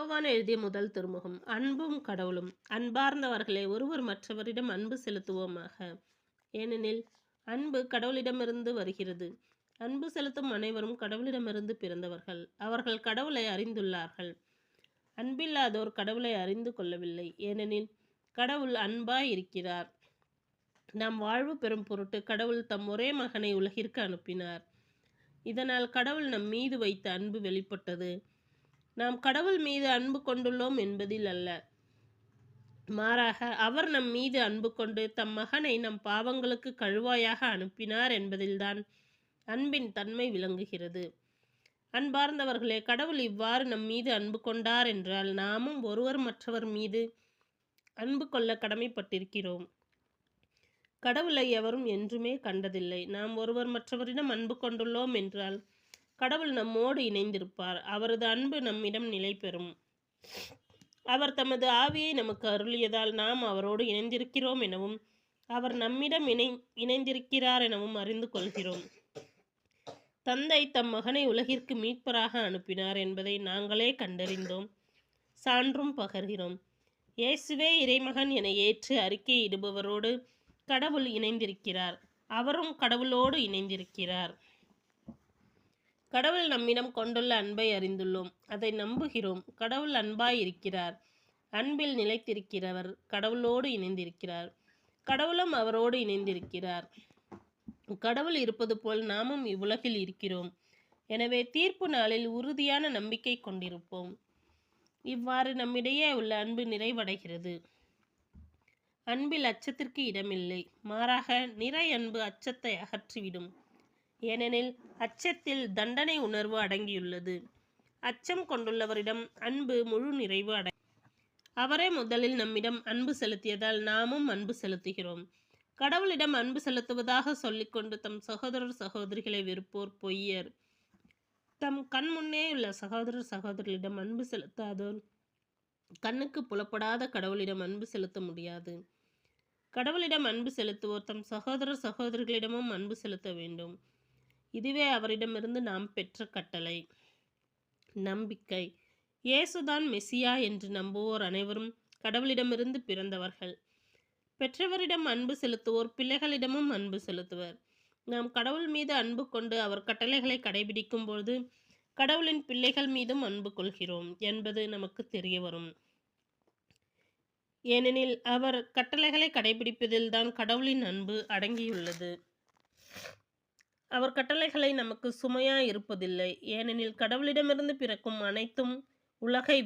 யோவான் எழுதிய முதல் திருமுகம். அன்பும் கடவுளும். அன்பார்ந்தவர்களே, ஒருவர் மற்றவரிடம் அன்பு செலுத்துவோமாக. ஏனெனில் அன்பு கடவுளிடமிருந்து வருகிறது. அன்பு செலுத்தும் அனைவரும் கடவுளிடமிருந்து பிறந்தவர்கள். அவர்கள் கடவுளை அறிந்துள்ளார்கள். அன்பில்லாதோர் கடவுளை அறிந்து கொள்ளவில்லை. ஏனெனில் கடவுள் அன்பாய் இருக்கிறார். நாம் வாழ்வு பெறும் பொருட்டு கடவுள் தம் ஒரே மகனை உலகிற்கு அனுப்பினார். இதனால் கடவுள் நம் மீது வைத்த அன்பு வெளிப்பட்டது. நாம் கடவுள் மீது அன்பு கொண்டுள்ளோம் என்பதில் அல்ல, மாறாக அவர் நம் மீது அன்பு கொண்டு தம் மகனை நம் பாவங்களுக்கு கழுவாயாக அனுப்பினார் என்பதில்தான் அன்பின் தன்மை விளங்குகிறது. அன்பார்ந்தவர்களே, கடவுள் இவ்வாறு நம் மீது அன்பு கொண்டார் என்றால் நாமும் ஒருவர் மற்றவர் மீது அன்பு கொள்ள கடமைப்பட்டிருக்கிறோம். கடவுளை எவரும் என்றுமே கண்டதில்லை. நாம் ஒருவர் மற்றவரிடம் அன்பு கொண்டுள்ளோம் என்றால் கடவுள் நம்மோடு இணைந்திருப்பார். அவரது அன்பு நம்மிடம் நிலை பெறும். அவர் தமது ஆவியை நமக்கு அருளியதால் நாம் அவரோடு இணைந்திருக்கிறோம் எனவும் அவர் நம்மிடம் இணைந்திருக்கிறார் எனவும் அறிந்து கொள்கிறோம். தந்தை தம் மகனை உலகிற்கு மீட்பராக அனுப்பினார் என்பதை நாங்களே கண்டறிந்தோம், சான்றும் பகர்கிறோம். இயேசுவே இறைமகன் என ஏற்று அறிக்கையிடுபவரோடு கடவுள் இணைந்திருக்கிறார். அவரும் கடவுளோடு இணைந்திருக்கிறார். கடவுள் நம்மிடம் கொண்டுள்ள அன்பை அறிந்துள்ளோம், அதை நம்புகிறோம். கடவுள் அன்பாய் இருக்கிறார். அன்பில் நிலைத்திருக்கிறவர் கடவுளோடு இணைந்திருக்கிறார். கடவுளும் அவரோடு இணைந்திருக்கிறார். கடவுள் இருப்பது போல் நாமும் இவ்வுலகில் இருக்கிறோம். எனவே தீர்ப்பு நாளில் உறுதியான நம்பிக்கை கொண்டிருப்போம். இவ்வாறு நம்மிடையே உள்ள அன்பு நிறைவடைகிறது. அன்பில் அச்சத்திற்கு இடமில்லை, மாறாக நிறை அன்பு அச்சத்தை அகற்றிவிடும். ஏனெனில் அச்சத்தில் தண்டனை உணர்வு அடங்கியுள்ளது. அச்சம் கொண்டுள்ளவரிடம் அன்பு முழு நிறைவு அவரே முதலில் நம்மிடம் அன்பு செலுத்தியதால் நாமும் அன்பு செலுத்துகிறோம். கடவுளிடம் அன்பு செலுத்துவதாக சொல்லிக்கொண்டு தம் சகோதரர் சகோதரிகளை வெறுப்போர் பொய்யர். தம் கண் முன்னே உள்ள சகோதரர் சகோதரிகளிடம் அன்பு செலுத்தாதோர் கண்ணுக்கு புலப்படாத கடவுளிடம் அன்பு செலுத்த முடியாது. கடவுளிடம் அன்பு செலுத்துவோர் தம் சகோதரர் சகோதரிகளிடமும் அன்பு செலுத்த வேண்டும். இதுவே அவரிடமிருந்து நாம் பெற்ற கட்டளை. நம்பிக்கை. இயேசுதான் மெசியா என்று நம்புவோர் அனைவரும் கடவுளிடமிருந்து பிறந்தவர்கள். பெற்றவரிடம் அன்பு செலுத்துவோர் பிள்ளைகளிடமும் அன்பு செலுத்துவர். நாம் கடவுள் மீது அன்பு கொண்டு அவர் கட்டளைகளை கடைபிடிக்கும் பொழுது கடவுளின் பிள்ளைகள் மீதும் அன்பு கொள்கிறோம் என்பது நமக்கு தெரிய வரும். ஏனெனில் அவர் கட்டளைகளை கடைபிடிப்பதில்தான் கடவுளின் அன்பு அடங்கியுள்ளது. அவர் கட்டளைகளை நமக்கு சுமையாய் இருப்பதில்லை. ஏனெனில் கடவுளிடமிருந்து பிறக்கும் அனைத்தும் உலகை